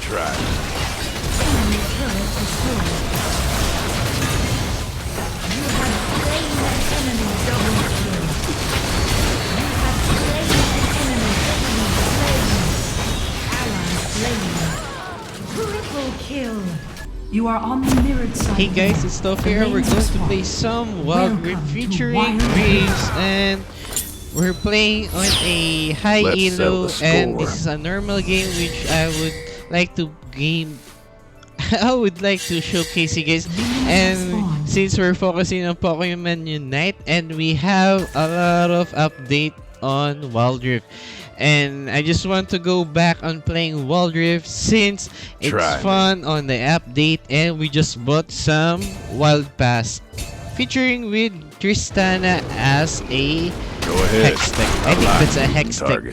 Try. Enemy turret destroyed. You have slain an enemy double kill. You have slain an enemy triple slain. Ally slain. Triple kill. You are on the mirrored side. Hey guys, it's Tophy here. We're going to play some Wildrift featuring Graves, and we're playing on a high elo, and this is a normal game which I would like to game. I would like to showcase you guys, and since we're focusing on Pokemon Unite, and we have a lot of update on Wildrift, and I just want to go back on playing Wildrift since it's fun on the update, and we just bought some Wild Pass featuring with Tristana as a hex tech. I think that's a hex tech.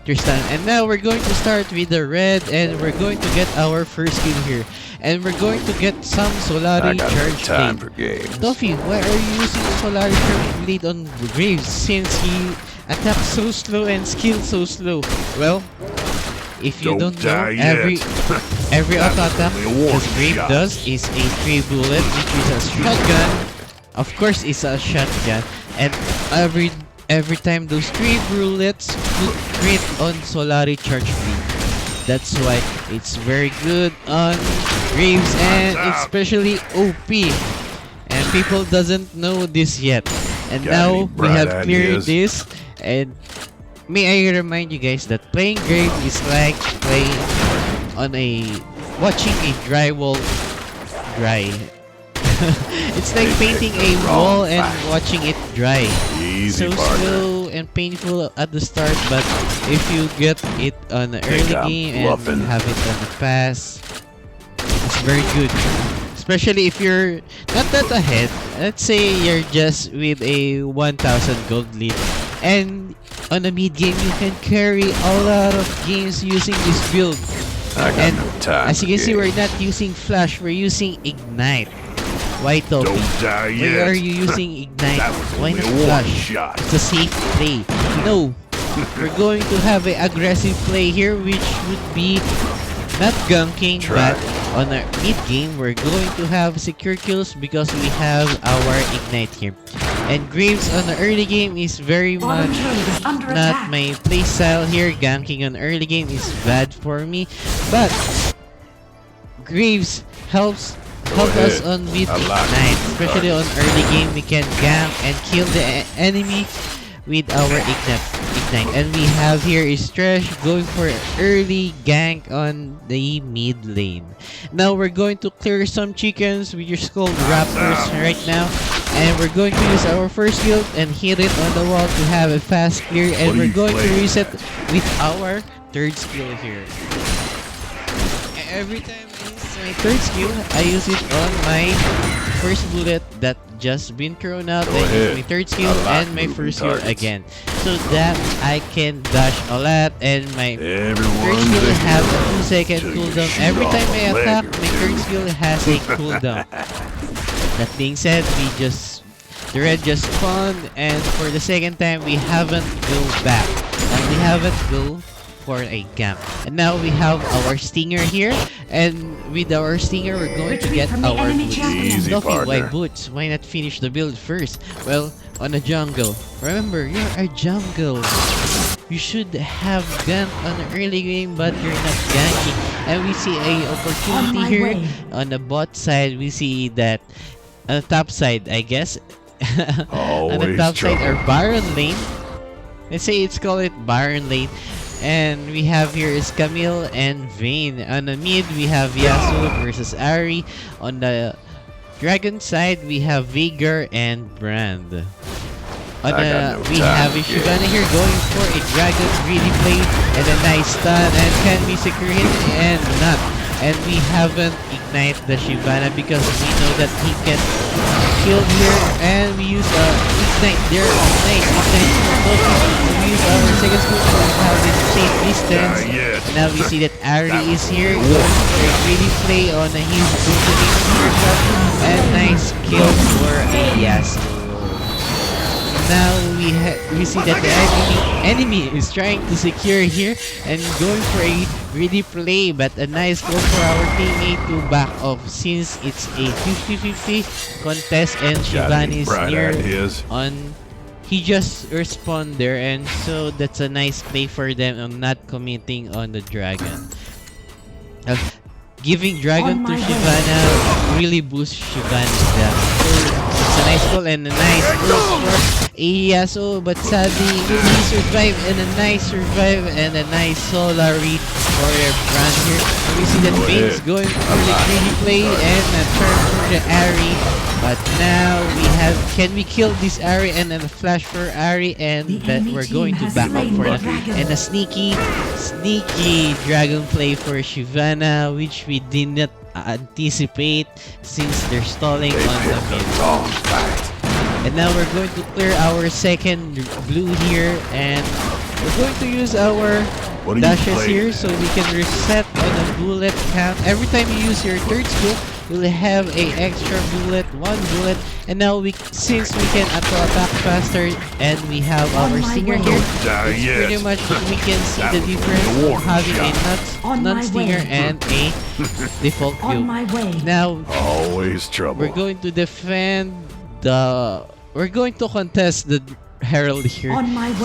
Tristan. And now we're going to start with the red, and we're going to get our first kill here. And we're going to get some Solari Charge Blade. Tophy, why are you using Solari Charge Blade on Graves since he attacks so slow and skills so slow? Well, if you don't know, every auto attack that Graves does is a 3 bullet, which is a shotgun. Of course, it's a shotgun, and every time those 3 bullets would crit on Solari Charge Blade. That's why it's very good on Graves, and especially OP. And people doesn't know this yet. And now we have cleared this. And may I remind you guys that playing Graves is like playing on watching a drywall dry. It's like painting a wall and watching it dry. So slow and painful at the start, but if you get it on the early game and have it on the pass, it's very good. Especially if you're not that ahead. Let's say you're just with a 1000 gold lead, and on the mid game you can carry a lot of games using this build. And as you can see, we're not using flash, we're using ignite. Why Tophy? Why are you using ignite? Why not flash? It's a safe play. No, we're going to have an aggressive play here, which would be not ganking, but on our mid game we're going to have secure kills because we have our ignite here. And Graves on the early game is very much not my playstyle here. Ganking on early game is bad for me, but Graves helps us on mid ignite, especially on early game. We can gank and kill the enemy with our ignite. And we have here is Trash going for early gank on the mid lane. Now we're going to clear some chickens with your skull raptors right now, and we're going to use our first build and hit it on the wall to have a fast clear, and we're going to reset with our third skill here. Every time I use my third skill, I use it on my first bullet that just been thrown out. I use my third skill and my first skill again, so that I can dash a lot, and my third skill has a 2-second cooldown. Every time I attack, my third skill has a cooldown. That being said, the red just spawned, and for the second time we haven't go back, and we haven't go for a camp. And now we have our stinger here, and with our stinger we're going to get our boots. Tophy, why boots? Why not finish the build first? Well, on a jungle. Remember, you're a jungle. You should have gank on the early game, but you're not ganking. And we see a opportunity here on the bot side. We see that on the top side, I guess. On the top side are Baron lane. Let's say it's called it Baron lane. And we have here is Camille and Vayne. On the mid, we have Yasuo versus Ari. On the dragon side, we have Vigor and Brand. On the, we have a Shyvana here going for a dragon greedy play and a nice stun, and can we secure him? And not. And we haven't ignite the Shyvana because we know that he can kill here, and we use ignite there. Nice ignite. We use our second skill to have this safe distance. And now we see that Ari is here going for a greedy play on his opening here, and nice kill for a Yasuo. now we see that the enemy is trying to secure here and going for a greedy play, but a nice goal for our teammate to back off since it's a 50-50 contest and Shivani is near on. He just respawned there, and so that's a nice play for them on not committing on the dragon. Giving dragon to Shivana really boosts Shivana's damage. So it's a nice goal and a nice goal for Ieyasu, but sadly he survived and a nice survive and a nice solar read for your brand here. And we see that Bane's going for the greedy play and a turn for the Ari. But now we have, can we kill this Ari and then a flash for Ari, and that we're going to back up for that. And a sneaky dragon play for Shivana, which we did not anticipate since they're stalling on the mid. And now we're going to clear our second blue here, and we're going to use our dashes here so we can reset on a bullet count. Every time you use your third skill, you'll have a extra bullet, 1 bullet, and now since we can attack faster and we have our stinger here, it's pretty much we can see the difference of having a non-stinger and a default view. Now we're going to defend we're going to contest the Herald here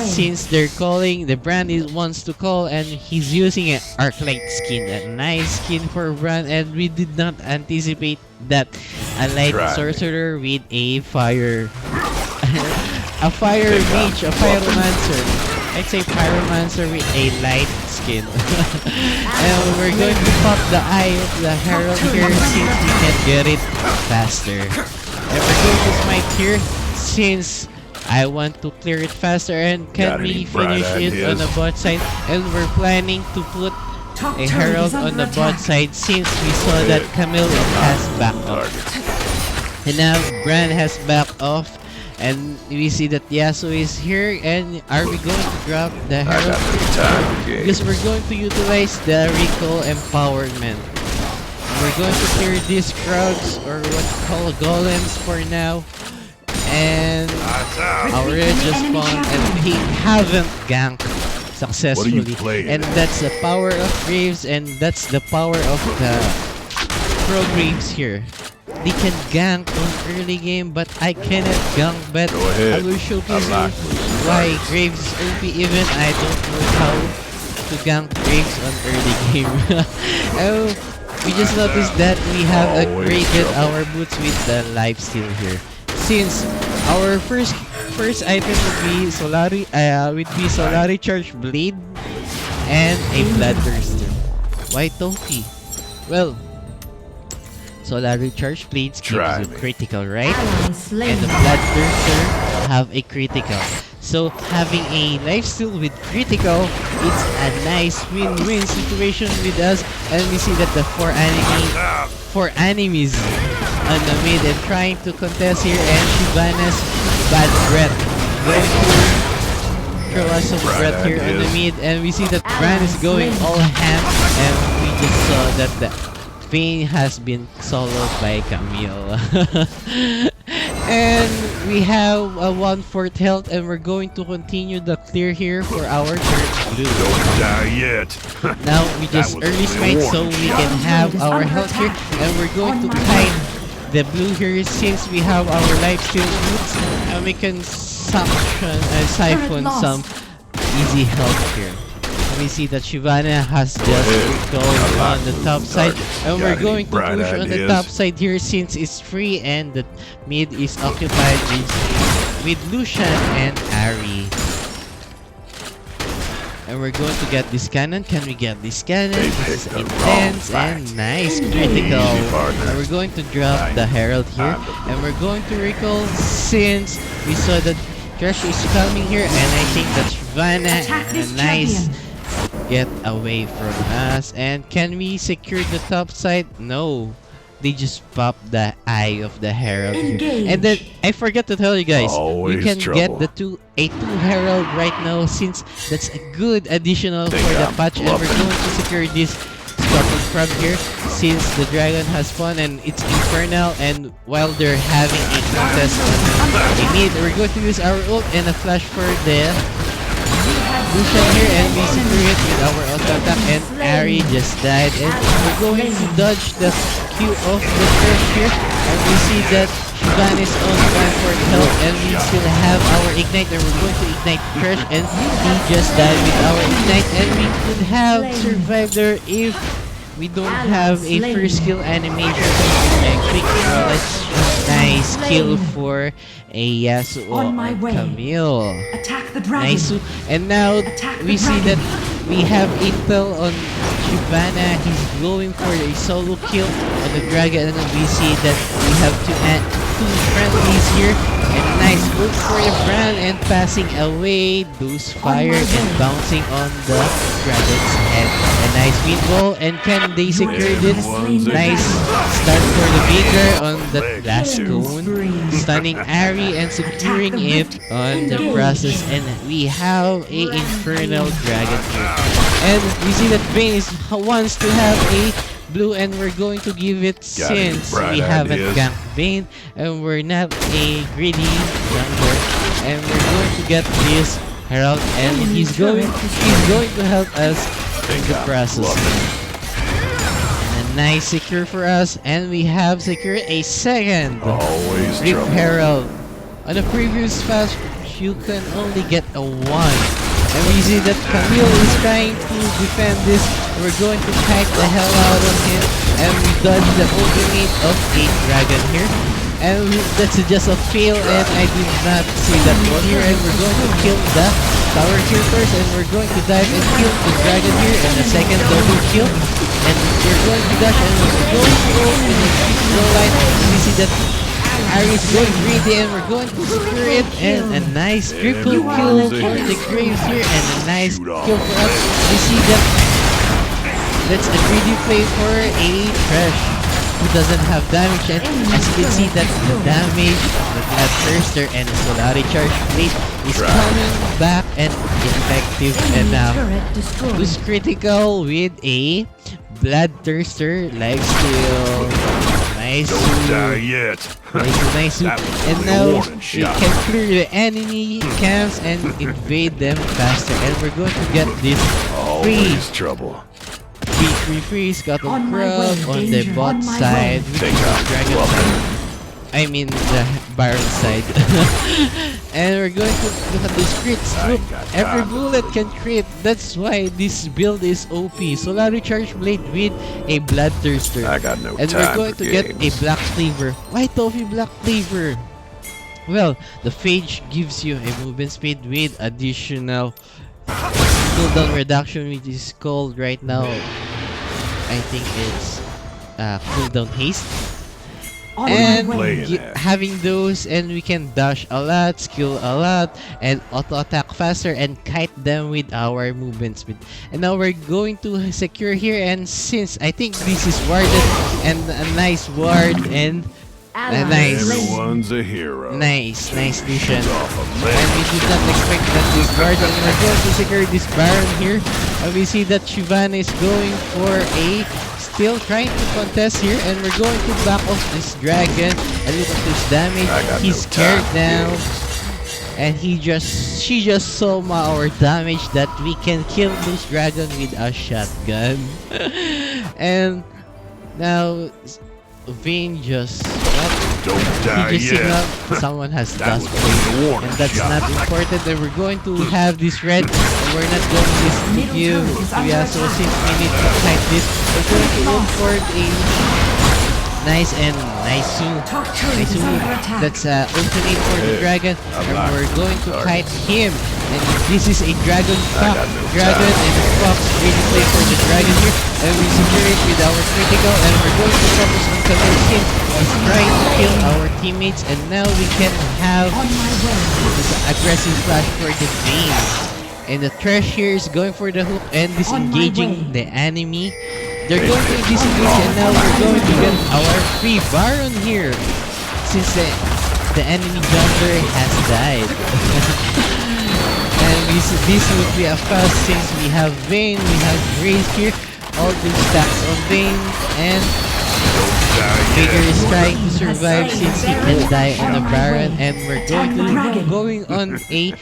since they're calling, the brand wants to call, and he's using an Arclight skin, a nice skin for brand, and we did not anticipate that a light sorcerer with a fire a fire mage, a pyromancer. I'd say pyromancer with a light skin. And we're going to pop the eye of the Herald here since we can get it faster. And we're going to smite here since I want to clear it faster, and can we finish it on the bot side? And we're planning to put a Herald on the bot side since we saw that Camille has backed off. And now Bran has backed off, and we see that Yasuo is here. And are we going to drop the Herald? Because we're going to utilize the recall empowerment. We're going to clear these crowds, or what we call golems for now. And our red just spawned and we haven't ganked successfully. And that's the power of Graves, and that's the power of the Pro Graves here. They can gank on early game, but I cannot gank, but I will showcase you why Graves is OP. Even I don't know how to gank Graves on early game. Oh, we just noticed that we have upgraded our boots with the lifesteal here. Since our first item would be Solari Charge Blade and a Bloodthirster. Why Tophy? Well, Solari Charge Blades gives you critical, right? And the Bloodthirster have a critical. So having a lifesteal with critical, it's a nice win-win situation with us. And we see that the four enemies on the mid and trying to contest here, and Shivana's bad breath going to throw us some breath here on the mid, and we see that Bran is going all ham, and we just saw that the Vayne has been soloed by Camille. And we have a 1/4 health, and we're going to continue the clear here for our third blue. Don't die yet. Now we just early smite so we can have our health here, and we're going to hide the blue here since we have our lifesteal boots, and we can siphon some easy health here. And we see that Shivana has just recalled on the top side, and we're going to push on the top side here since it's free and the mid is occupied with Lucian and Ari. And we're going to get this cannon. Can we get this cannon? This is intense and nice critical. And we're going to drop the Herald here, and we're going to recall since we saw that Crash is coming here, and I think that Shivana and a nice get away from us. And can we secure the top side? No, they just pop the eye of the Herald here. And then I forgot to tell you guys, you can get a two Herald right now since that's a good additional for the patch, and we're going to secure this from here since the dragon has spawned and it's infernal, and while they're having a contest on the mid, we're going to use our ult and a flash for the Lucian here, and we secure it with our auto attack, and Ari just died, and we're going to dodge the Q of the Thresh here, and we see that Shivan is on 1 for health, and we still have our ignite, and we're going to ignite Thresh, and he just died with our ignite, and we could have survived there if we don't have a first kill animation and quick knowledge. Nice kill for a Yasuo On my way. Camille. Attack the dragon. Nice. And now Attack we the see that dragon. we have intel on Shyvana. He's going for a solo kill on the dragon, and then we see that we have two friendlies here. And nice look for the brand and passing away those fire and bouncing on the dragon's head. A nice wind wall, and can they secure this? Nice start for the Vigor on the last cone, stunning Ari and securing it on the process, and we have a infernal dragon here. And we see that Vayne wants to have a blue, and we're going to give it since we haven't ganked Vayne and we're not a greedy jungler, and we're going to get this Herald, and he's going to help us in the process. And a nice secure for us, and we have secured a second Rip Herald. On the previous fast, you can only get a 1. And we see that Camille is trying to defend this. We're going to kite the hell out of him, and we dodge the ultimate of a dragon here. And that's just a fail, and I did not see that one here. And we're going to kill the tower here first, and we're going to dive and kill the dragon here, and the second double kill. And we're going to dash, and we're going to go in the slow line. We see that Ari is going greedy, and we're going to secure it, and a nice triple kill for the Graves here, and a nice kill for us. We see that that's a greedy play for a Thresh who doesn't have damage, and as you can see that the damage, the Bloodthirster and the Solari Charge Blade is coming back and effective enough. Who's critical with a Bloodthirster lifesteal. Nice. Don't die yet. Nice. And now we can clear the enemy camps and invade them faster. And we're going to get this Always trouble. Freeze got a grub on the bot side. With the dragon side. I mean the Baron side. And we're going to look at this crits. Look, every bullet can crit. That's why this build is OP. Solari Charge Blade with a Bloodthirster. I got no and time we're going for to get games. a Black Cleaver. Why Tophy Black Cleaver? Well, the Phage gives you a movement speed with additional cooldown reduction, which is called right now, I think it's cooldown haste. And having those, and we can dash a lot, skill a lot, and auto attack faster, and kite them with our movement speed. And now we're going to secure here, and since I think this is warded, and a nice ward, and nice. Everyone's a hero. Nice Lucian. And we did not expect that this guard, and we're going to secure this Baron here. And we see that Shyvana is going for a still trying to contest here, and we're going to back off this dragon. And look at this damage. He's scared now. And she just saw our damage that we can kill this dragon with a shotgun. And now Vayne just Don't die he just yet. signaled someone has That dust was blade, a warning and that's shot. not important. And we're going to have this red, and we're not going to give to Yasuo 6 minutes to fight this. We're going to look for a nice that's ultimate for the dragon, and we're going to kite him. And this is a dragon fox, and the fox really play for the dragon here, and we secure it with our critical, and we're going to focus on Camille's team. He's trying to kill our teammates, and now we can have this aggressive flash for the Vayne. And the Thresh here is going for the hook and disengaging the enemy. They're going to disengage, and now we're going to get our free Baron here, since the enemy jungler has died. And this would be a fast, since we have Vayne, we have Grace here. all those stacks on Vayne, and Don't die Vigor yet. is trying to survive since he can die on a Baron, and we're going on a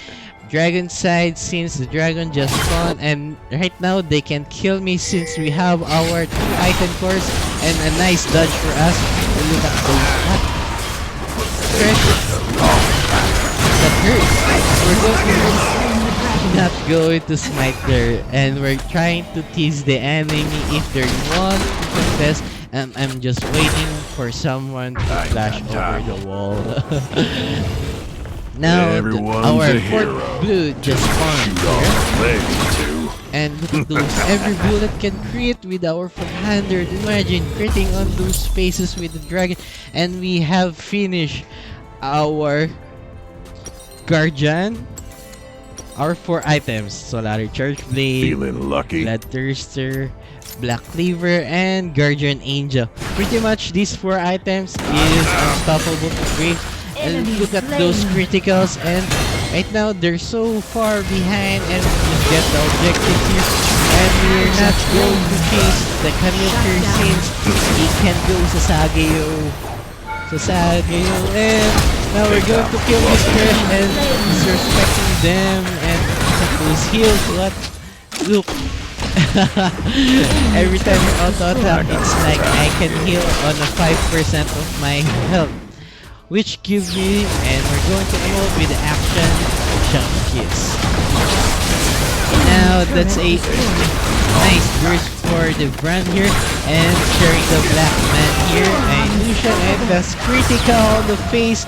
Dragon side since the Dragon just spawned, and right now they can kill me since we have our 2 item cores and a nice dodge for us. Look at those that hurts. We're not going to smite there, and we're trying to tease the enemy if they want to confess. And I'm just waiting for someone to flash over the wall. Now Everyone's our a fourth hero. blue just spawned Shoot off here. legs too. And look at those, every bullet can crit with our 400. Imagine critting on those spaces with the dragon. And we have finished our Guardian. Our 4 items: Solar Charge Blade, Feeling lucky. Bloodthirster, Black Cleaver, and Guardian Angel. Pretty much these 4 items is unstoppable to Grave. And look at those criticals, and right now they're so far behind, and we just get the objective here. And we're not going to chase the Camille here since he can go sa Sagayo, and now we're going to kill this Crash, and he's respecting them, and those heals, what? Look. Every time you auto attack, it's like I can heal on a 5% of my health, which gives me, and we're going to emote with the action jump kiss. Now that's a nice burst for the brand here, and sharing the black man here, and illusion, and that's critical on the face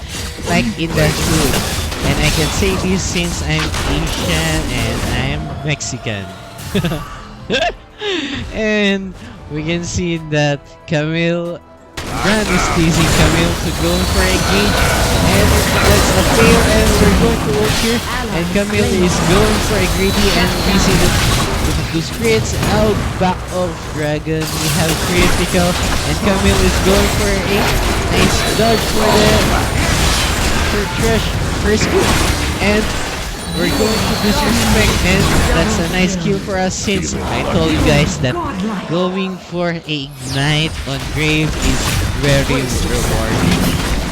like in the hood. And I can say this since I'm Asian and I'm Mexican. And we can see that Camille Brand is teasing Camille to go for a gauge, and that's a fail, and we're going to ult here, and Camille is going for a greedy, and we see that those crits out back of Dragon. We have critical, and Camille is going for a nice dodge for Trash first kill, and we're going to disrespect, and that's a nice kill for us since I told you guys that going for a ignite on Grave is very rewarding.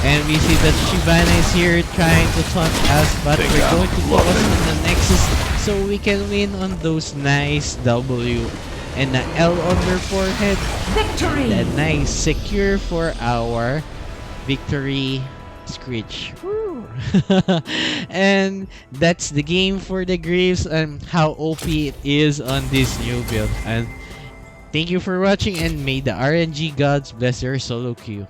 And we see that Shyvana is here trying to taunt us, but we're going to focus on the Nexus so we can win on those nice W and the L on their forehead. Victory! And a nice secure for our victory screech. And that's the game for the Graves and how OP it is on this new build. And thank you for watching, and may the RNG gods bless your solo queue.